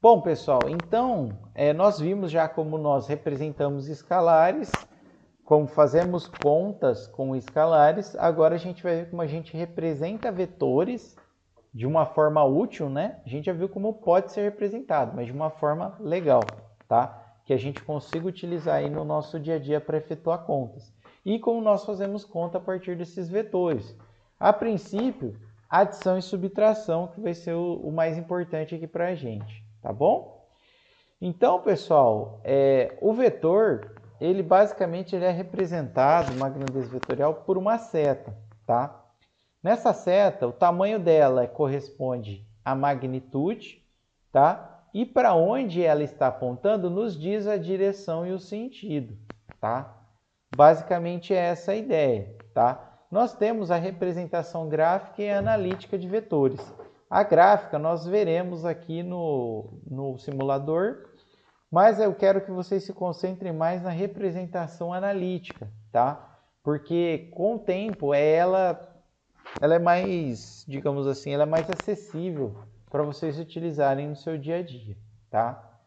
Bom, pessoal, então nós vimos já como nós representamos escalares, como fazemos contas com escalares. Agora a gente vai ver como a gente representa vetores de uma forma útil, né? A gente já viu como pode ser representado, mas de uma forma legal, tá? Que a gente consiga utilizar aí no nosso dia a dia para efetuar contas. E como nós fazemos conta a partir desses vetores. A princípio, adição e subtração, que vai ser o mais importante aqui para a gente, tá bom? Então, pessoal, o vetor, ele basicamente é representado, uma grandeza vetorial, por uma seta, tá? Nessa seta, o tamanho dela corresponde à magnitude, tá? E para onde ela está apontando nos diz a direção e o sentido, tá? Basicamente é essa a ideia, tá? Nós temos a representação gráfica e analítica de vetores. A gráfica nós veremos aqui no simulador, mas eu quero que vocês se concentrem mais na representação analítica, tá? Porque com o tempo ela é mais, digamos assim, ela é mais acessível para vocês utilizarem no seu dia a dia, tá?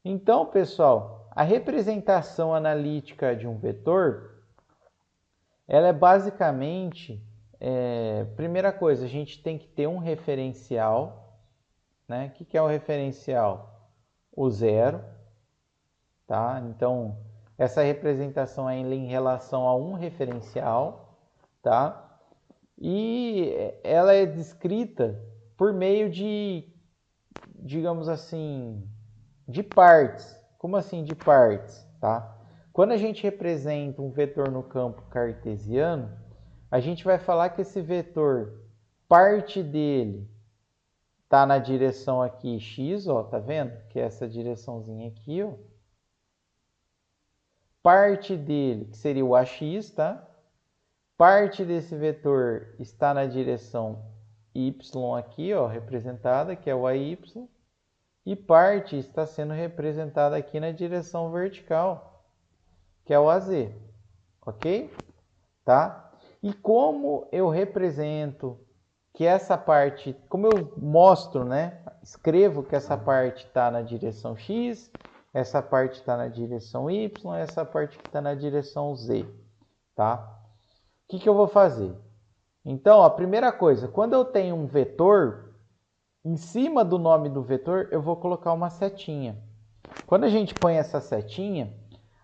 Então, pessoal, a representação analítica de um vetor, ela é basicamente, primeira coisa, a gente tem que ter um referencial, né? O que é o referencial? O zero, tá? Então, essa representação é em relação a um referencial, tá? E ela é descrita por meio de, digamos assim, de partes. Como assim de partes, tá? Quando a gente representa um vetor no campo cartesiano, a gente vai falar que esse vetor, parte dele está na direção aqui x, ó, tá vendo? Que é essa direçãozinha aqui, ó. Parte dele, que seria o ax, tá? Parte desse vetor está na direção y aqui, ó, representada, que é o AY, e parte está sendo representada aqui na direção vertical, que é o AZ, ok? Tá? E como eu represento que essa parte, como eu mostro, né? Escrevo que essa parte está na direção x, essa parte está na direção y, essa parte que está na direção z, tá? O que eu vou fazer? Então, a primeira coisa, quando eu tenho um vetor, em cima do nome do vetor, eu vou colocar uma setinha. Quando a gente põe essa setinha,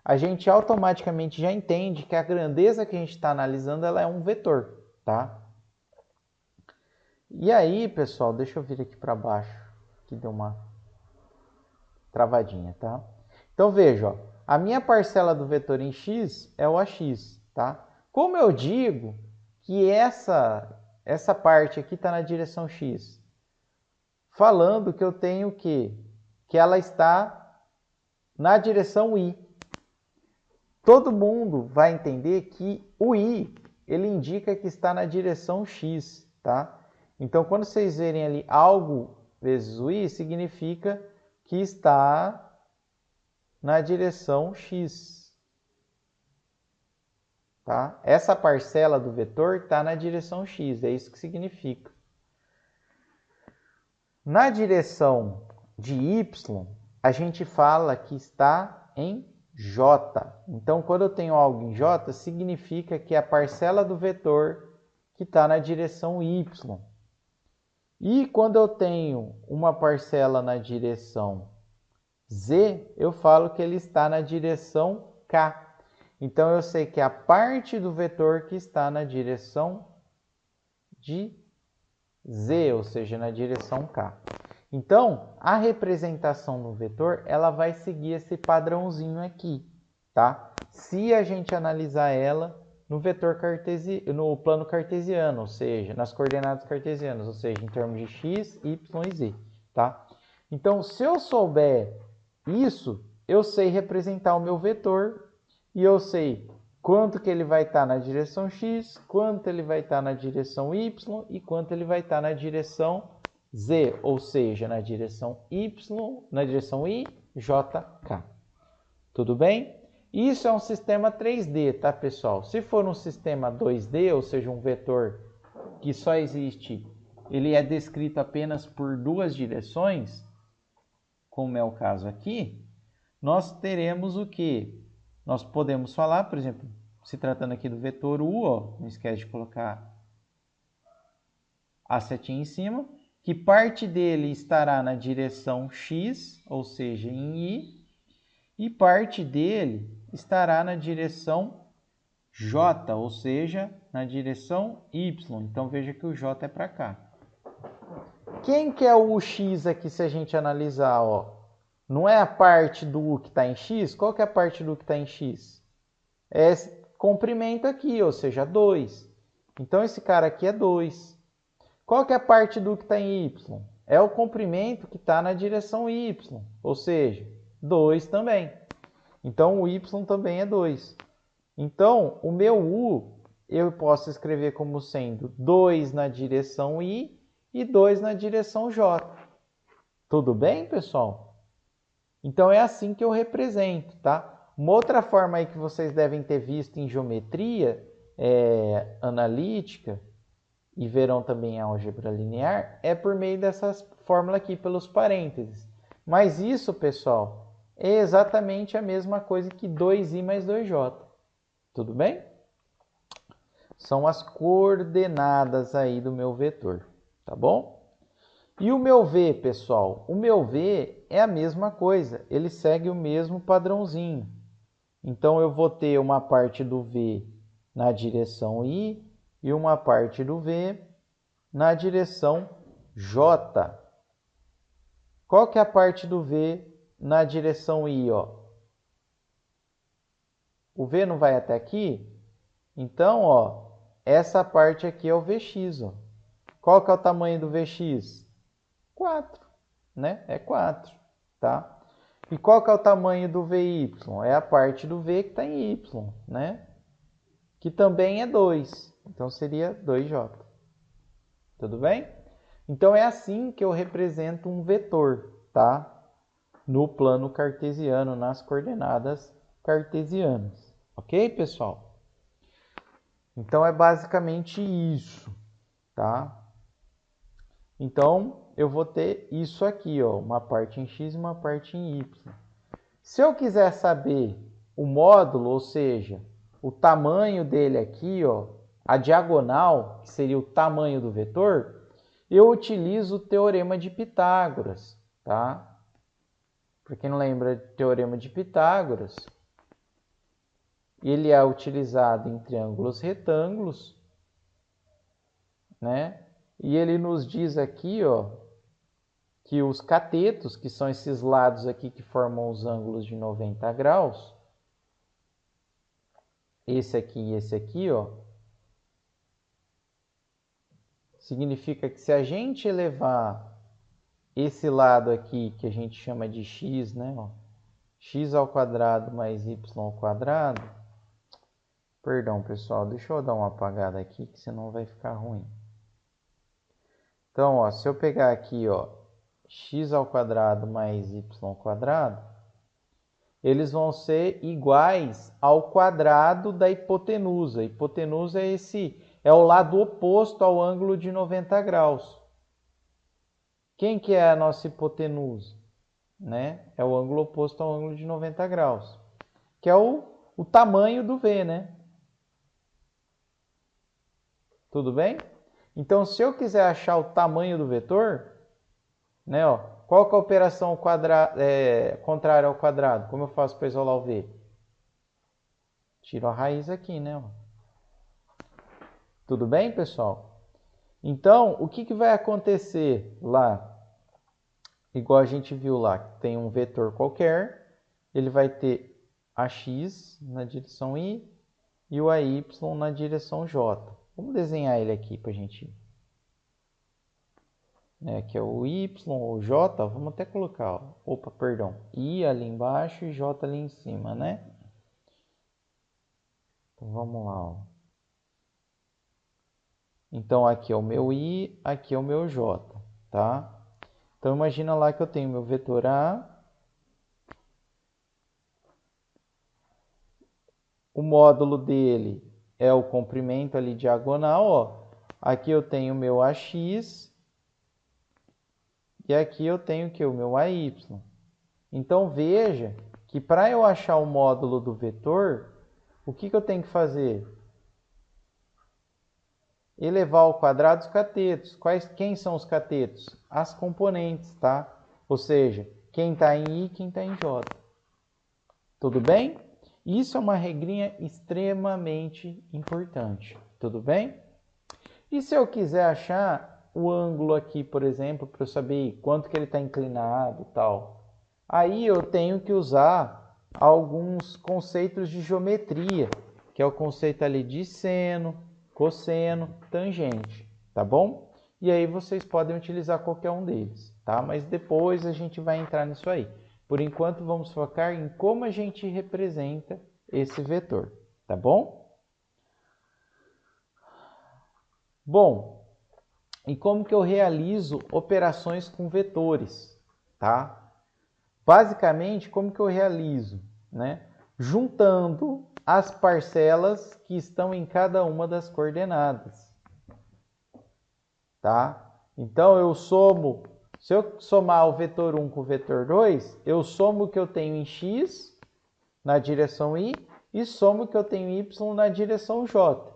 a gente automaticamente já entende que a grandeza que a gente está analisando ela é um vetor, tá? E aí, pessoal, deixa eu vir aqui para baixo, que deu uma travadinha, tá? Então, veja, ó, a minha parcela do vetor em x é o ax, tá? Como eu digo que essa parte aqui está na direção x? Falando que eu tenho que ela está na direção y. Todo mundo vai entender que o y, ele indica que está na direção x, tá? Então, quando vocês verem ali algo vezes o y, significa que está na direção x. Tá? Essa parcela do vetor está na direção x, é isso que significa. Na direção de y, a gente fala que está em j. Então, quando eu tenho algo em j, significa que é a parcela do vetor que está na direção y. E quando eu tenho uma parcela na direção z, eu falo que ele está na direção k. Então, eu sei que a parte do vetor que está na direção de z, ou seja, na direção k. Então, a representação do vetor, ela vai seguir esse padrãozinho aqui, tá? Se a gente analisar ela no vetor no plano cartesiano, ou seja, nas coordenadas cartesianas, ou seja, em termos de x, y e z, tá? Então, se eu souber isso, eu sei representar o meu vetor e eu sei quanto que ele vai estar na direção x, quanto ele vai estar na direção y e quanto ele vai estar na direção z, ou seja, na direção y, na direção i, j, k. Tudo bem? Isso é um sistema 3D, tá, pessoal? Se for um sistema 2D, ou seja, um vetor que só existe, ele é descrito apenas por duas direções, como é o caso aqui, nós teremos o quê? Nós podemos falar, por exemplo, se tratando aqui do vetor u, ó, não esquece de colocar a setinha em cima, que parte dele estará na direção x, ou seja, em y, e parte dele estará na direção j, ou seja, na direção y. Então, veja que o j é para cá. Quem que é o x aqui se a gente analisar? Ó? Não é a parte do u que está em x? Qual que é a parte do u que está em x? É esse comprimento aqui, ou seja, 2. Então, esse cara aqui é 2. Qual que é a parte do que está em y? É o comprimento que está na direção y, ou seja, 2 também. Então, o y também é 2. Então, o meu u eu posso escrever como sendo 2 na direção y e 2 na direção j. Tudo bem, pessoal? Então, é assim que eu represento, tá? Uma outra forma aí que vocês devem ter visto em geometria analítica, e verão também a álgebra linear, é por meio dessas fórmulas aqui, pelos parênteses. Mas isso, pessoal, é exatamente a mesma coisa que 2i mais 2j. Tudo bem? São as coordenadas aí do meu vetor, tá bom? E o meu v, pessoal? O meu v é a mesma coisa, ele segue o mesmo padrãozinho. Então, eu vou ter uma parte do v na direção i, e uma parte do v na direção j. Qual que é a parte do v na direção i? Ó? O v não vai até aqui? Então, ó, essa parte aqui é o vx. Ó. Qual que é o tamanho do vx? 4, né? É 4, tá? E qual que é o tamanho do vy? É a parte do v que está em y, né? Que também é 2. Então, seria 2j. Tudo bem? Então, é assim que eu represento um vetor, tá? No plano cartesiano, nas coordenadas cartesianas. Ok, pessoal? Então, é basicamente isso, tá? Então, eu vou ter isso aqui, ó, uma parte em x e uma parte em y. Se eu quiser saber o módulo, ou seja, o tamanho dele aqui, ó, a diagonal, que seria o tamanho do vetor, eu utilizo o teorema de Pitágoras, tá? Para quem não lembra do teorema de Pitágoras, ele é utilizado em triângulos retângulos, né? E ele nos diz aqui, ó, que os catetos, que são esses lados aqui que formam os ângulos de 90 graus, esse aqui e esse aqui, ó, significa que se a gente elevar esse lado aqui, que a gente chama de x, né, ó, x ao quadrado mais y ao quadrado, perdão, pessoal, deixa eu dar uma apagada aqui, que senão vai ficar ruim. Então, ó, se eu pegar aqui, ó, x ao quadrado mais y ao quadrado, eles vão ser iguais ao quadrado da hipotenusa. A hipotenusa é o lado oposto ao ângulo de 90 graus. Quem que é a nossa hipotenusa? Né? É o ângulo oposto ao ângulo de 90 graus, que é o tamanho do V, né? Tudo bem? Então, se eu quiser achar o tamanho do vetor, né, ó, qual que é a operação contrária ao quadrado? Como eu faço para isolar o V? Tiro a raiz aqui, né? Ó. Tudo bem, pessoal? Então, o que vai acontecer lá? Igual a gente viu lá, que tem um vetor qualquer, ele vai ter ax na direção y e o ay na direção j. Vamos desenhar ele aqui para a gente ver. Aqui é o y, ou j, vamos até colocar, ó. Opa, perdão, i ali embaixo e j ali em cima, né? Então, vamos lá, ó. Então, aqui é o meu i, aqui é o meu j, tá? Então, imagina lá que eu tenho meu vetor A, o módulo dele é o comprimento ali diagonal, ó. Aqui eu tenho o meu AX, e aqui eu tenho o que? O meu AY. Então, veja que para eu achar o módulo do vetor, o que eu tenho que fazer? Elevar ao quadrado os catetos. Quem são os catetos? As componentes, tá? Ou seja, quem está em I e quem está em J. Tudo bem? Isso é uma regrinha extremamente importante. Tudo bem? E se eu quiser achar o ângulo aqui, por exemplo, para eu saber quanto que ele está inclinado e tal, aí eu tenho que usar alguns conceitos de geometria, que é o conceito ali de seno, cosseno, tangente, tá bom? E aí vocês podem utilizar qualquer um deles, tá? Mas depois a gente vai entrar nisso aí. Por enquanto, vamos focar em como a gente representa esse vetor, tá bom? Bom, e como que eu realizo operações com vetores, tá? Basicamente, como que eu realizo, né? Juntando as parcelas que estão em cada uma das coordenadas, tá? Então, eu somo, se eu somar o vetor 1 com o vetor 2, eu somo o que eu tenho em x na direção y e somo o que eu tenho em y na direção j.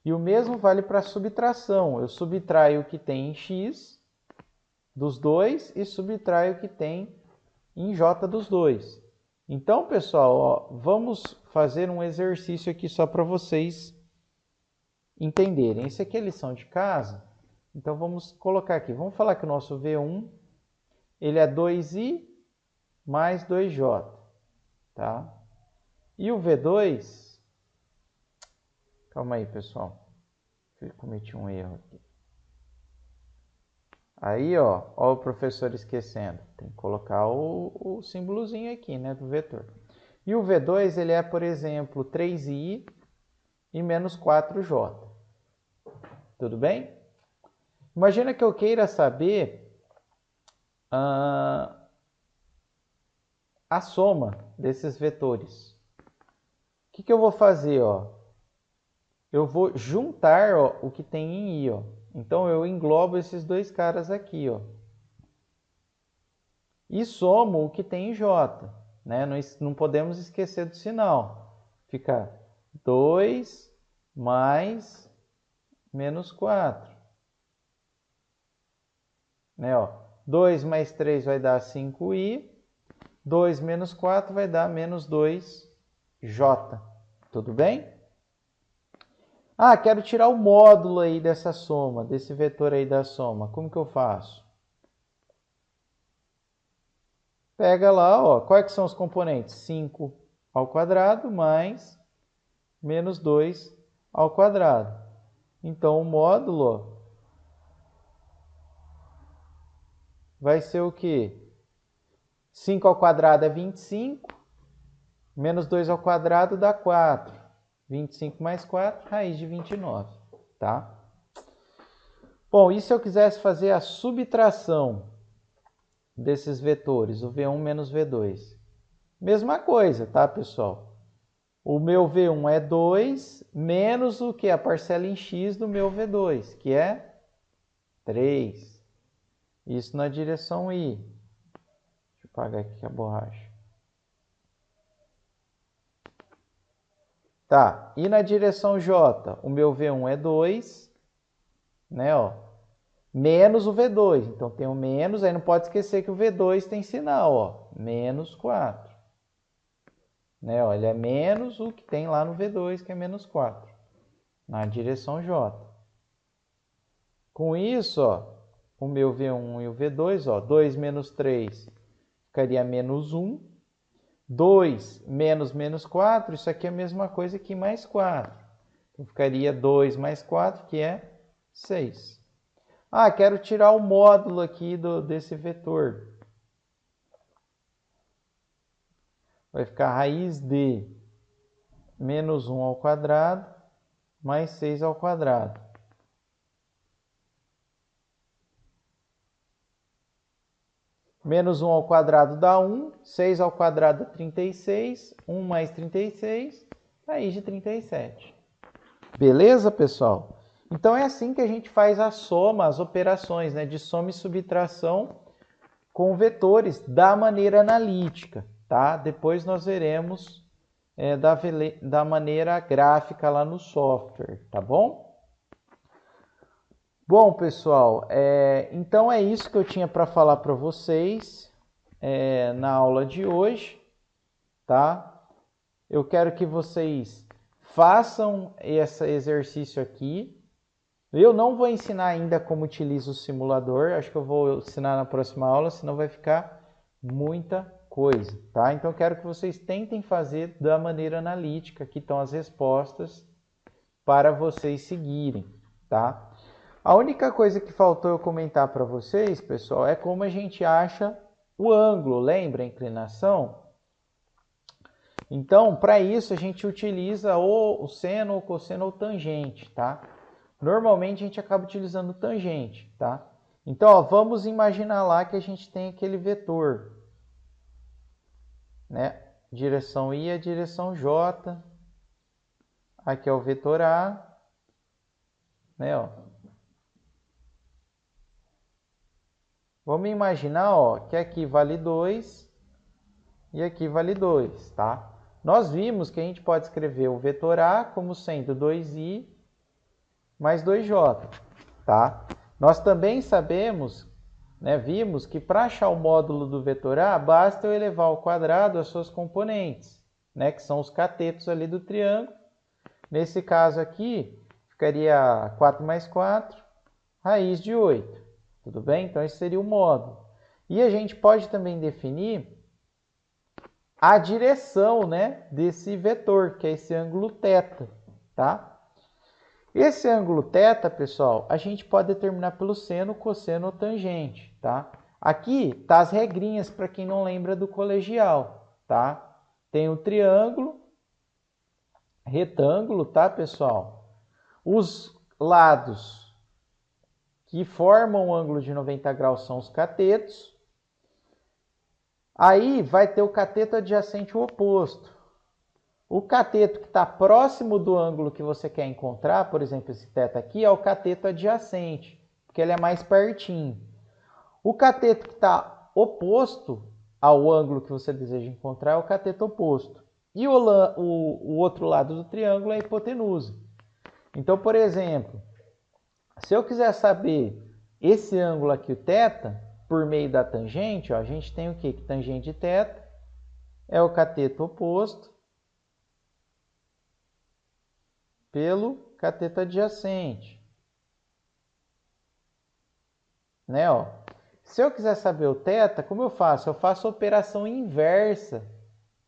E o mesmo vale para a subtração. Eu subtraio o que tem em x dos dois e subtraio o que tem em j dos dois. Então, pessoal, ó, vamos fazer um exercício aqui só para vocês entenderem. Isso aqui é lição de casa. Então, vamos colocar aqui. Vamos falar que o nosso V1 ele é 2i mais 2j. Tá? E o V2... Calma aí, pessoal. Eu cometi um erro aqui. Aí, ó o professor esquecendo. Tem que colocar o símbolozinho aqui, né, do vetor. E o V2, ele é, por exemplo, 3i e menos 4j. Tudo bem? Imagina que eu queira saber a soma desses vetores. O que eu vou fazer, ó? Eu vou juntar, ó, o que tem em i, ó. Então, eu englobo esses dois caras aqui, ó. E somo o que tem em j, né? Não podemos esquecer do sinal. Fica 2 mais menos 4. Né, ó. 2 mais 3 vai dar 5i. 2 menos 4 vai dar menos 2j. Tudo bem? Ah, quero tirar o módulo aí dessa soma, desse vetor aí da soma. Como que eu faço? Pega lá, ó, quais que são os componentes? 5 ao quadrado mais menos 2 ao quadrado. Então, o módulo ó, vai ser o quê? 5 ao quadrado é 25, menos 2 ao quadrado dá 4. 25 mais 4, raiz de 29, tá? Bom, e se eu quisesse fazer a subtração desses vetores, o V1 menos V2? Mesma coisa, tá, pessoal? O meu V1 é 2, menos o que? A parcela em x do meu V2, que é 3. Isso na direção y. Deixa eu apagar aqui a borracha. Tá, e na direção j, o meu V1 é 2, né, ó, menos o V2. Então, tem o menos, aí não pode esquecer que o V2 tem sinal, ó, menos 4. Né, ó, ele é menos o que tem lá no V2, que é menos 4, na direção j. Com isso, ó, o meu V1 e o V2, ó, 2 menos 3 ficaria menos 1. 2 menos menos 4, isso aqui é a mesma coisa que mais 4. Então, ficaria 2 mais 4, que é 6. Ah, quero tirar o módulo aqui desse vetor. Vai ficar raiz de menos 1 ao quadrado mais 6 ao quadrado. Menos 1 ao quadrado dá 1, 6 ao quadrado dá 36, 1 mais 36, raiz de 37. Beleza, pessoal? Então, é assim que a gente faz a soma, as operações, né, de soma e subtração com vetores da maneira analítica, tá? Depois nós veremos da maneira gráfica lá no software, tá bom? Bom, pessoal, então é isso que eu tinha para falar para vocês na aula de hoje, tá? Eu quero que vocês façam esse exercício aqui. Eu não vou ensinar ainda como utiliza o simulador, acho que eu vou ensinar na próxima aula, senão vai ficar muita coisa, tá? Então eu quero que vocês tentem fazer da maneira analítica, aqui estão as respostas para vocês seguirem, tá? A única coisa que faltou eu comentar para vocês, pessoal, é como a gente acha o ângulo, lembra a inclinação? Então, para isso a gente utiliza o seno, o cosseno ou tangente, tá? Normalmente a gente acaba utilizando tangente, tá? Então, ó, vamos imaginar lá que a gente tem aquele vetor, né? Direção I é a direção J. Aqui é o vetor A, né, ó. Vamos imaginar, ó, que aqui vale 2 e aqui vale 2, tá? Nós vimos que a gente pode escrever o vetor A como sendo 2i mais 2j, tá? Nós também sabemos, né, vimos que para achar o módulo do vetor A, basta eu elevar ao quadrado as suas componentes, né, que são os catetos ali do triângulo. Nesse caso aqui, ficaria 4 mais 4, raiz de 8, tudo bem? Então esse seria o módulo. E a gente pode também definir a direção, né, desse vetor, que é esse ângulo θ, tá? Esse ângulo θ, pessoal, a gente pode determinar pelo seno, cosseno ou tangente, tá? Aqui tá as regrinhas para quem não lembra do colegial, tá? Tem o triângulo, retângulo, tá, pessoal? Os lados que formam o ângulo de 90 graus são os catetos. Aí vai ter o cateto adjacente ao oposto. O cateto que está próximo do ângulo que você quer encontrar, por exemplo, esse θ aqui, é o cateto adjacente, porque ele é mais pertinho. O cateto que está oposto ao ângulo que você deseja encontrar é o cateto oposto. E o outro lado do triângulo é a hipotenusa. Então, por exemplo, se eu quiser saber esse ângulo aqui, o θ, por meio da tangente, ó, a gente tem o quê? Que tangente de θ é o cateto oposto pelo cateto adjacente, né, ó. Se eu quiser saber o θ, como eu faço? Eu faço a operação inversa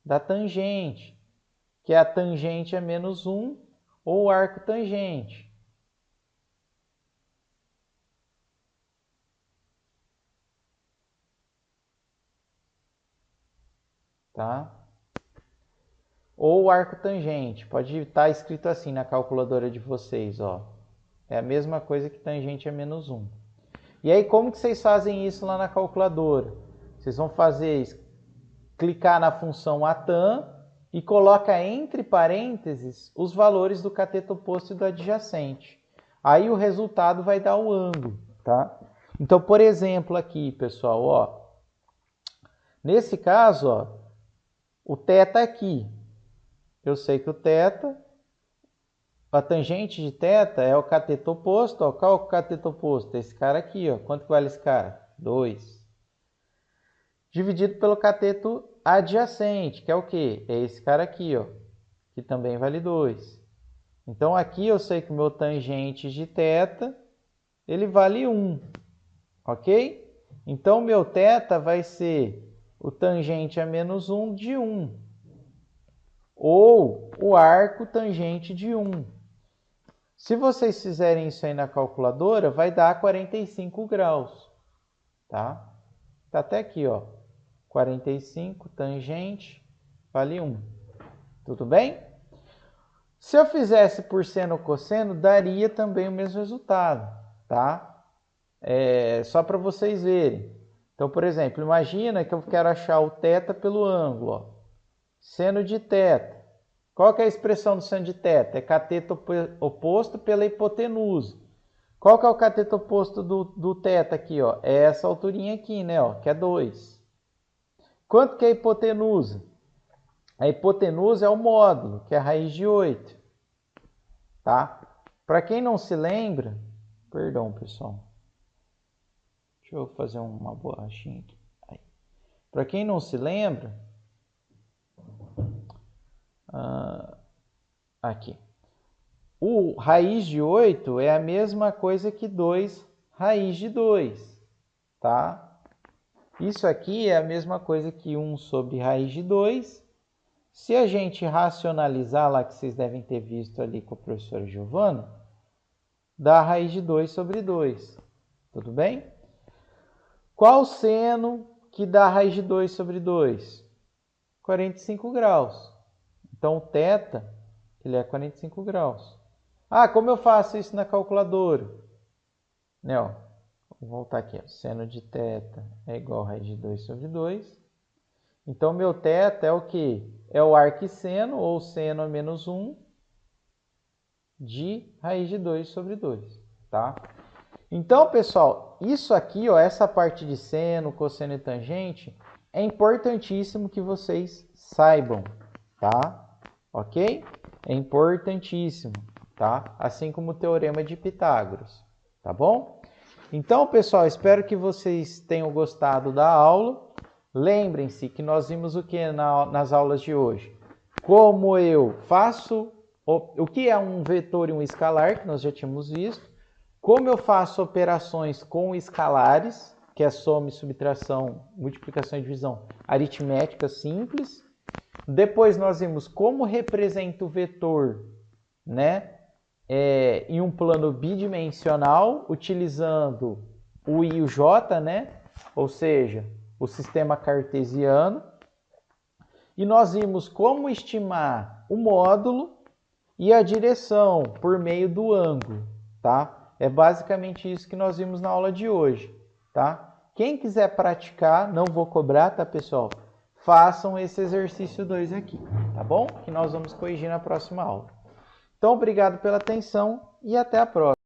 da tangente, que é a tangente a menos 1 ou o arco tangente. Tá? Ou o arco tangente, pode estar escrito assim na calculadora de vocês, ó. É a mesma coisa que tangente a menos 1. E aí, como que vocês fazem isso lá na calculadora? Vocês vão clicar na função atan e coloca entre parênteses os valores do cateto oposto e do adjacente. Aí o resultado vai dar o ângulo, tá? Então, por exemplo, aqui, pessoal, ó. Nesse caso, ó, o θ aqui. Eu sei que o θ, a tangente de θ é o cateto oposto, ó. Qual é o cateto oposto? Esse cara aqui, ó. Quanto que vale esse cara? 2. Dividido pelo cateto adjacente, que é o quê? É esse cara aqui, ó, que também vale 2. Então, aqui eu sei que o meu tangente de θ, ele vale 1, ok? Então, meu θ vai ser o tangente a menos 1 de 1, ou o arco tangente de 1. Se vocês fizerem isso aí na calculadora, vai dar 45 graus, tá? Tá até aqui, ó. 45, tangente, vale 1. Tudo bem? Se eu fizesse por seno ou cosseno, daria também o mesmo resultado, tá? Só para vocês verem. Então, por exemplo, imagina que eu quero achar o θ pelo ângulo, ó. Seno de θ. Qual que é a expressão do seno de θ? É cateto oposto pela hipotenusa. Qual que é o cateto oposto do θ aqui, ó? É essa alturinha aqui, né, ó, que é 2. Quanto que é a hipotenusa? A hipotenusa é o módulo, que é a raiz de 8. Tá? Para quem não se lembra, perdão, pessoal. Deixa eu fazer uma borrachinha aqui. Para quem não se lembra, aqui. O raiz de 8 é a mesma coisa que 2 raiz de 2, tá? Isso aqui é a mesma coisa que 1 sobre raiz de 2. Se a gente racionalizar lá, que vocês devem ter visto ali com a professora Giovana, dá a raiz de 2 sobre 2. Tudo bem? Qual seno que dá a raiz de 2 sobre 2? 45 graus. Então, o θ, ele é 45 graus. Ah, como eu faço isso na calculadora? Né, ó, vou voltar aqui. Ó. Seno de θ é igual a raiz de 2 sobre 2. Então, meu θ é o quê? É o arquisseno, ou seno a menos 1, de raiz de 2 sobre 2. Tá? Então, pessoal, isso aqui, ó, essa parte de seno, cosseno e tangente, é importantíssimo que vocês saibam. Tá? Ok? É importantíssimo. Tá? Assim como o teorema de Pitágoras, tá bom? Então, pessoal, espero que vocês tenham gostado da aula. Lembrem-se que nós vimos o que nas aulas de hoje? Como eu faço, o que é um vetor e um escalar, que nós já tínhamos visto. Como eu faço operações com escalares, que é soma e subtração, multiplicação e divisão aritmética simples. Depois nós vimos como representa o vetor, né? Em um plano bidimensional, utilizando o I e o J, né? Ou seja, o sistema cartesiano. E nós vimos como estimar o módulo e a direção por meio do ângulo, tá? É basicamente isso que nós vimos na aula de hoje, tá? Quem quiser praticar, não vou cobrar, tá, pessoal? Façam esse exercício 2 aqui, tá bom? Que nós vamos corrigir na próxima aula. Então, obrigado pela atenção e até a próxima.